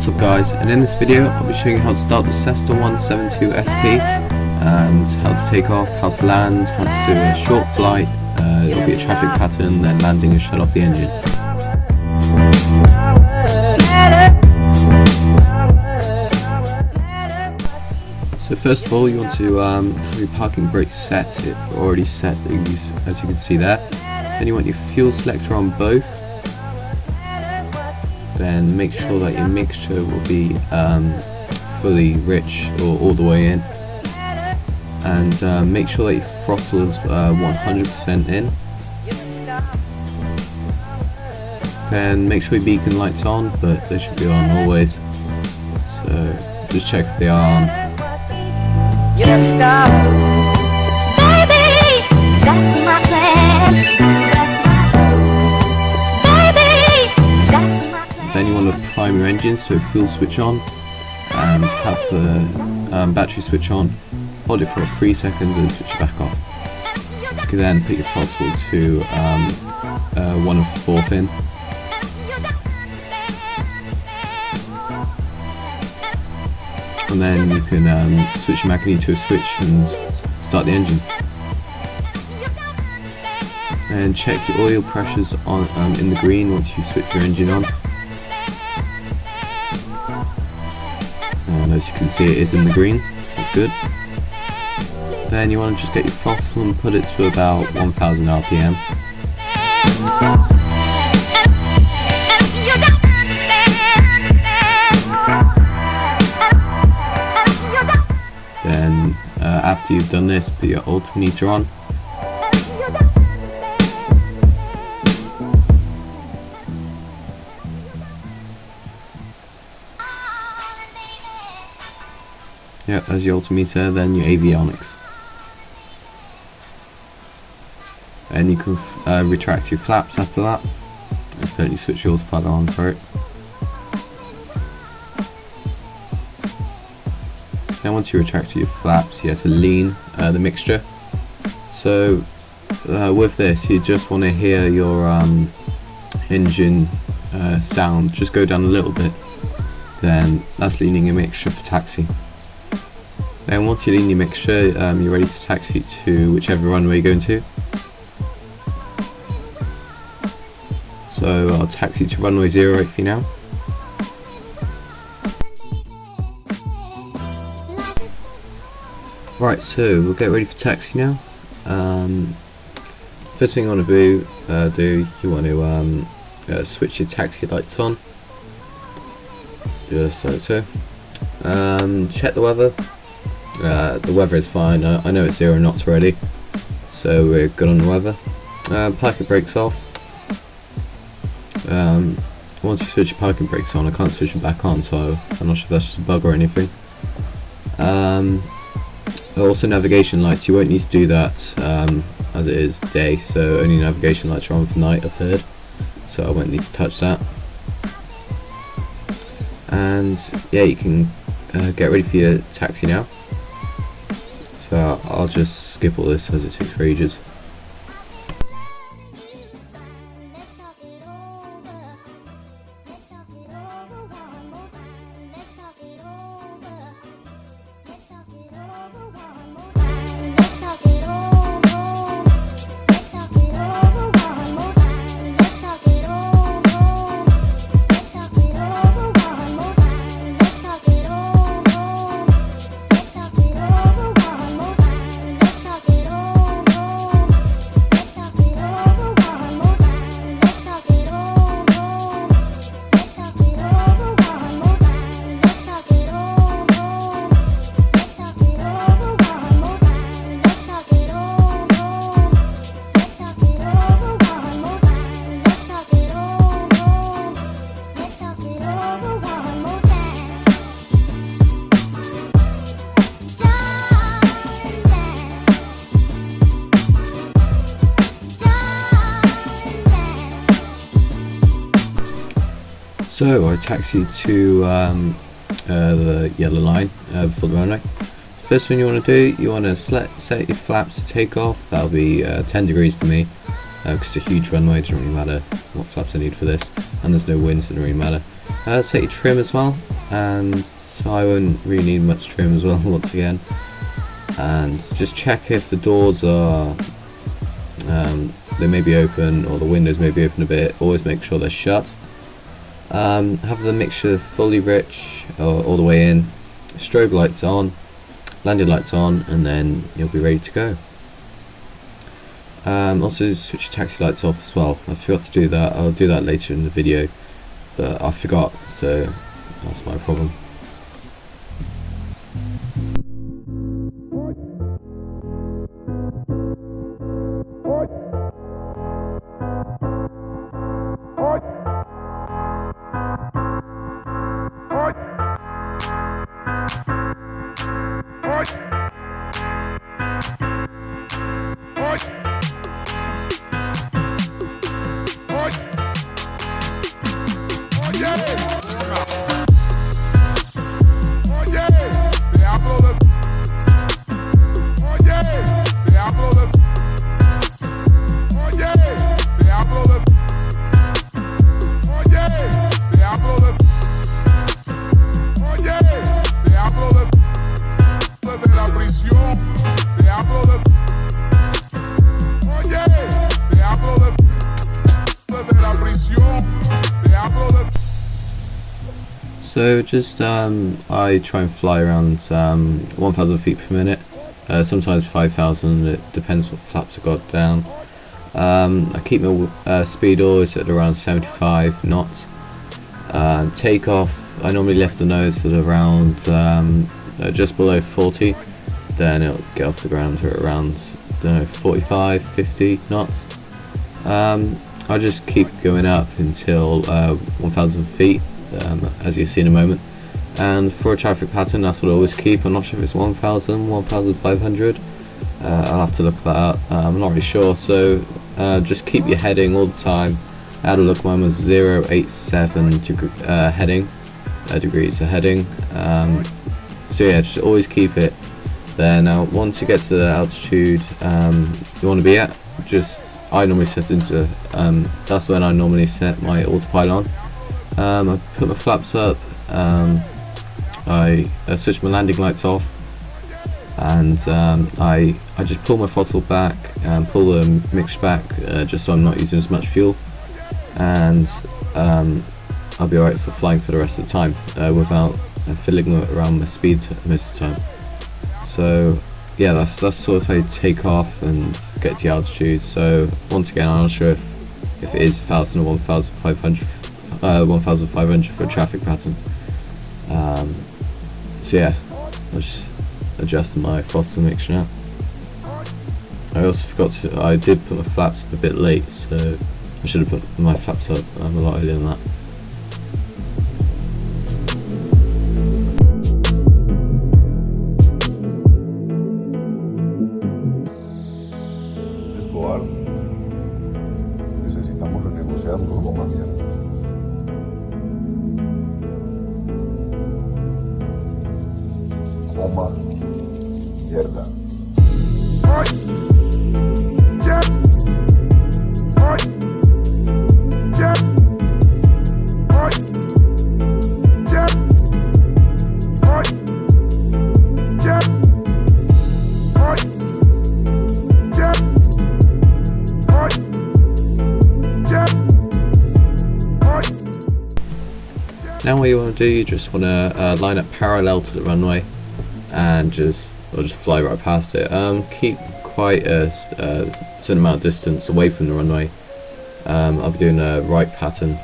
What's up guys, and in this video I'll be showing you how to start the Cessna 172 SP and how to take off, how to land, how to do a short flight. It'll be a traffic pattern, then landing and shut off the engine. So first of all you want to have your parking brake set. It's already set as you can see there. Then you want your fuel selector on both. Then make sure that your mixture will be fully rich or all the way in, and make sure that your throttle is 100% in. Then make sure your beacon light's on, but they should be on always, so just check if they are on. Baby, that's my plan. Then you want to prime your engine, so fuel switch on and have the battery switch on. Hold it for 3 seconds and switch it back off. You can then put your throttle to 1/4 in. And then you can switch your magnet to a switch and start the engine. And check your oil pressures on in the green once you switch your engine on. And as you can see, it is in the green, so it's good. Then you want to just get your throttle and put it to about 1000 RPM. Then after you've done this, put your altimeter on. Yep, there's your altimeter, then your avionics. And you can retract your flaps after that. Accidentally switch your autopilot on, sorry. Now once you retract your flaps, you have to lean the mixture. So with this, you just want to hear your engine sound just go down a little bit. Then that's leaning your mixture for taxi. Then once you lean your mixture, you're ready to taxi to whichever runway you're going to. So I'll taxi to runway 08 for you now. Right, so we'll get ready for taxi now. First thing you want to do, you want to switch your taxi lights on. Just like so. Check the weather. The weather is fine. I know it's 0 knots already, so we're good on the weather. Parking brakes off. Once you switch your parking brakes on, I can't switch them back on, so I'm not sure if that's just a bug or anything. Also navigation lights, you won't need to do that as it is day, so only navigation lights are on for night, I've heard, so I won't need to touch that. And yeah, you can get ready for your taxi now. So I'll just skip all this as it takes for ages. So I taxied to the yellow line before the runway. First thing you want to do, you want to set your flaps to take off. That'll be 10 degrees for me, because it's a huge runway, it doesn't really matter what flaps I need for this, and there's no wind, so it doesn't really matter. Set your trim as well, and so I won't really need much trim as well once again. And just check if the doors are they may be open, or the windows may be open a bit. Always make sure they're shut. Have the mixture fully rich or all the way in, strobe lights on, landing lights on, and then you'll be ready to go. Also switch your taxi lights off as well. I forgot to do that. I'll do that later in the video, but I forgot, so that's my problem. So just I try and fly around 1,000 feet per minute, sometimes 5,000, it depends what flaps I got down. I keep my speed always at around 75 knots. Takeoff, I normally lift the nose at around just below 40, then it'll get off the ground at around, I don't know, 45, 50 knots. I just keep going up until 1,000 feet. As you'll see in a moment, and for a traffic pattern, that's what I always keep. I'm not sure if it's 1,000, 1,500. I'll have to look that up. I'm not really sure, so just keep your heading all the time. I had a look, mine was 087 degrees of heading. So yeah, just always keep it there. Now once you get to the altitude you want to be at, I normally set into that's when I normally set my autopilot on. I put my flaps up, I switch my landing lights off, and I just pull my throttle back and pull the mixture back, just so I'm not using as much fuel, and I'll be alright for flying for the rest of the time without fiddling around my speed most of the time. So yeah, that's sort of how you take off and get to the altitude. So once again, I'm not sure if it is 1,000 or 1,500 for a traffic pattern. So yeah, I'll just adjust my throttle mixture now. I also forgot I did put my flaps up a bit late, so I should have put my flaps up a lot earlier than that. Necesitamos renegociar como mañana. Coma mierda. Now what you want to do, you just want to line up parallel to the runway and just fly right past it. Keep quite a certain amount of distance away from the runway. I'll be doing a right pattern.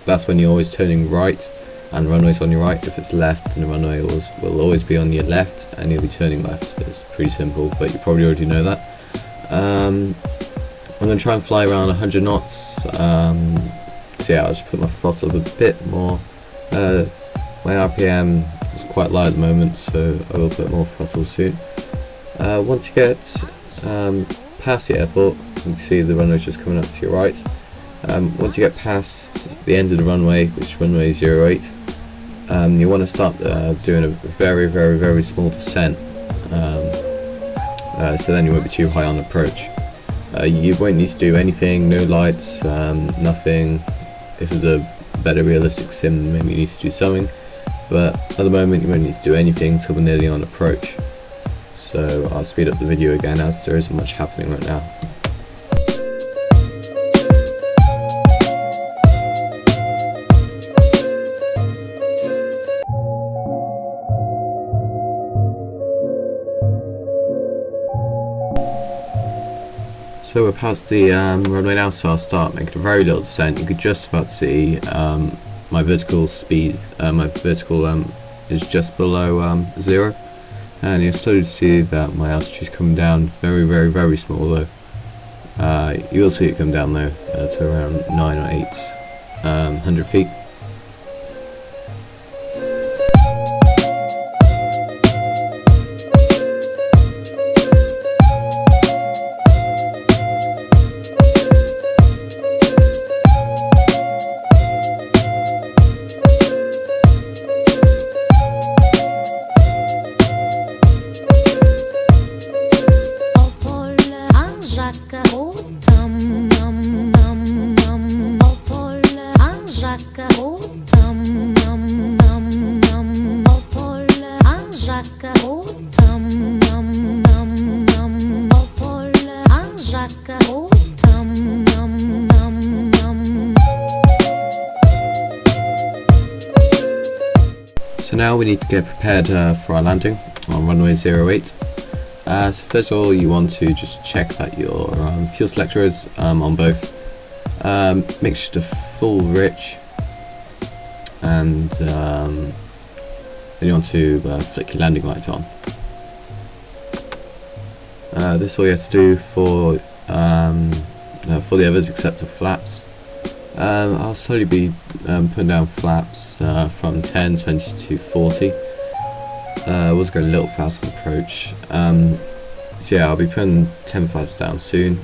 That's when you're always turning right and the runway's on your right. If it's left, then the runway will always be on your left and you'll be turning left. It's pretty simple, but you probably already know that. I'm going to try and fly around 100 knots. So yeah, I'll just put my throttle up a bit more. My RPM is quite light at the moment, so I will put more throttle soon. Once you get past the airport, you can see the runway is just coming up to your right. Once you get past the end of the runway, which is runway 08, you want to start doing a very, very, very small descent. So then you won't be too high on approach. You won't need to do anything, no lights, nothing. If there's a better realistic sim, then maybe you need to do something. But at the moment you won't need to do anything till we're nearly on approach. So I'll speed up the video again as there isn't much happening right now. So we're past the runway now, so I'll start making a very little descent. You could just about see my vertical speed, my vertical is just below 0, and you'll slowly see that my altitude is coming down very small though. You will see it come down though to around 9 or 800 feet. So now we need to get prepared for our landing on runway 08. So first of all, you want to just check that your fuel selector is on both. Make sure to full rich, and then you want to flick your landing lights on. This is all you have to do for the others except the flaps. I'll slowly be putting down flaps from 10, 20 to 40. I was going a little fast on approach. So yeah, I'll be putting 10 flaps down soon.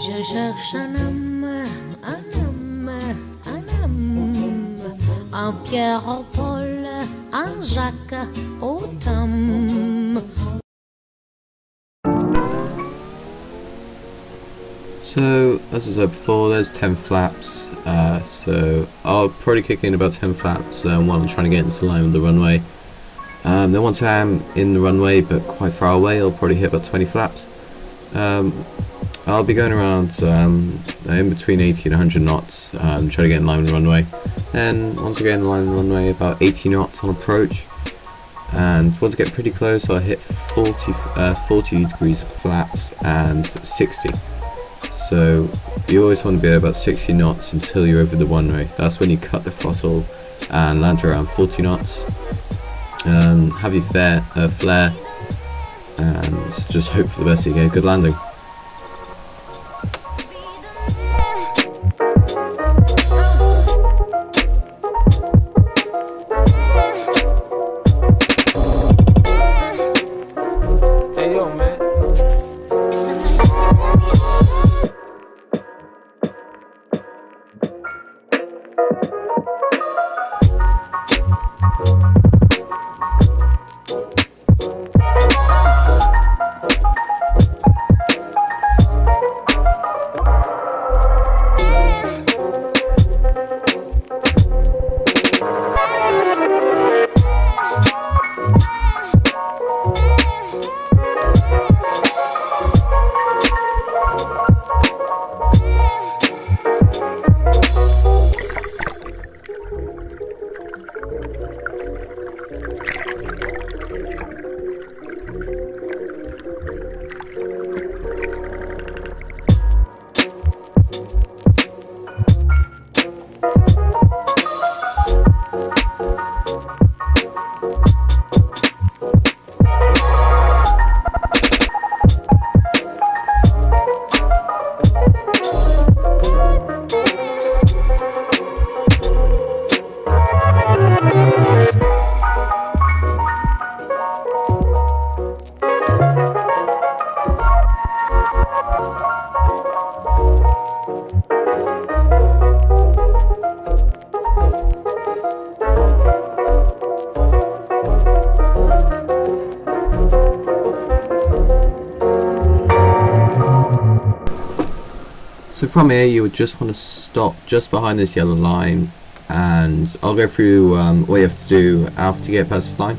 Je cherche un homme, un Pierre, un Paul, un Jacques, au Tom. So as I said before, there's 10 flaps. So I'll probably kick in about 10 flaps while I'm trying to get into line with the runway. Then once I am in the runway but quite far away, I'll probably hit about 20 flaps. I'll be going around in between 80 and 100 knots, trying to get in line with the runway. And once I get in line with the runway, about 80 knots on approach. And once I get pretty close, I'll hit 40 degrees of flaps and 60. So you always want to be at about 60 knots until you're over the runway. That's when you cut the throttle and land around 40 knots. Have your flare, and just hope for the best that you get a good landing. Hey yo, man. So from here you would just want to stop just behind this yellow line, and I'll go through what you have to do after you get past this line,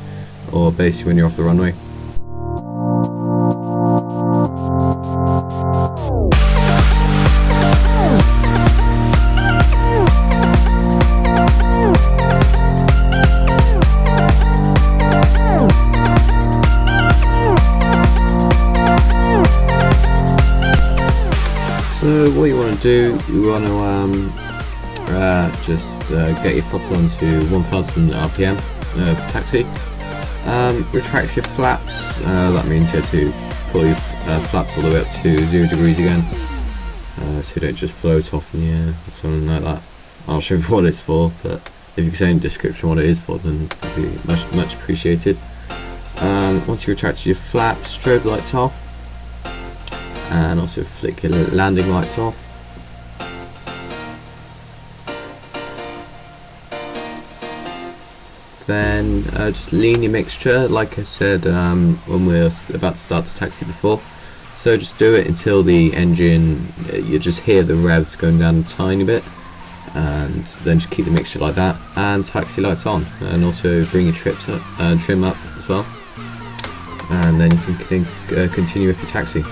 or basically when you're off the runway. So what you want to do, you want to just get your throttle onto 1000 RPM for taxi. Retract your flaps, that means you have to pull your flaps all the way up to 0 degrees again, so you don't just float off in the air or something like that. I'll show you what it's for, but if you can say in the description what it is for, then that'd be much appreciated. Once you retract your flaps, strobe lights off, and also flick your landing lights off. Then just lean your mixture, like I said when we were about to start the taxi before. So just do it until the engine, you just hear the revs going down a tiny bit, and then just keep the mixture like that, and taxi lights on, and also bring your trim up as well, and then you can continue with your taxi.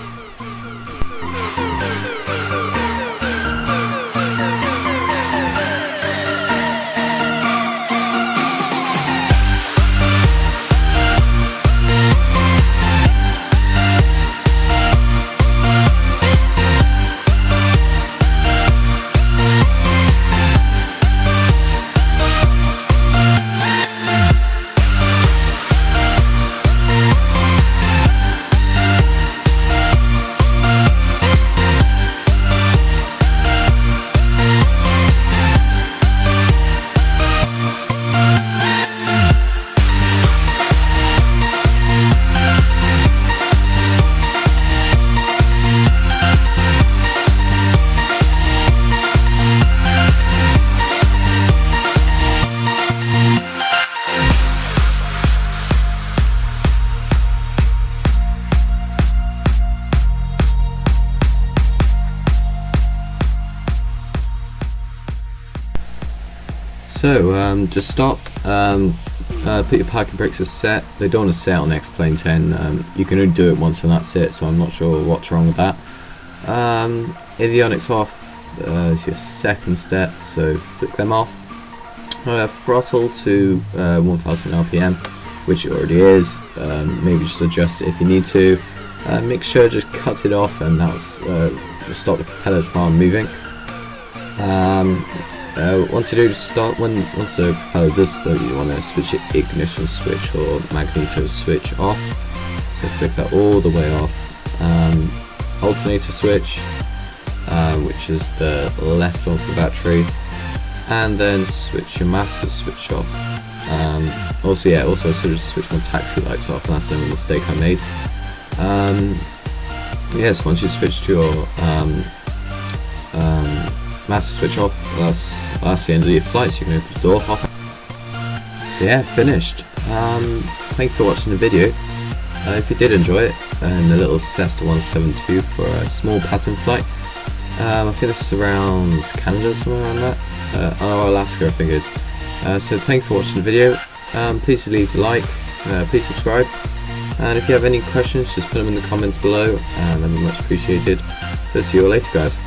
So just stop, put your parking brakes as set. They don't want to set on X-Plane 10, you can only do it once and that's it, so I'm not sure what's wrong with that. Avionics off is your second step, so flick them off. Throttle to 1000 RPM, which it already is, maybe just adjust it if you need to. Make sure just cut it off, and that'll stop the propellers from moving. Once you do start, once the propeller does start, you want to switch your ignition switch or magneto switch off. So flick that all the way off. Alternator switch, which is the left one for the battery, and then switch your master switch off. Also sort of switch my taxi lights off, and that's another mistake I made. Yes, once you switch to your master switch off, that's the end of your flight, so you can open the door, hop out. So yeah, finished. Thank you for watching the video. If you did enjoy it, and the little Cessna 172 for a small pattern flight, I think this is around Canada, somewhere around that, or Alaska I think it is. So thank you for watching the video. Please leave a like, please subscribe, and if you have any questions, just put them in the comments below, and that'd be much appreciated. So see you all later, guys.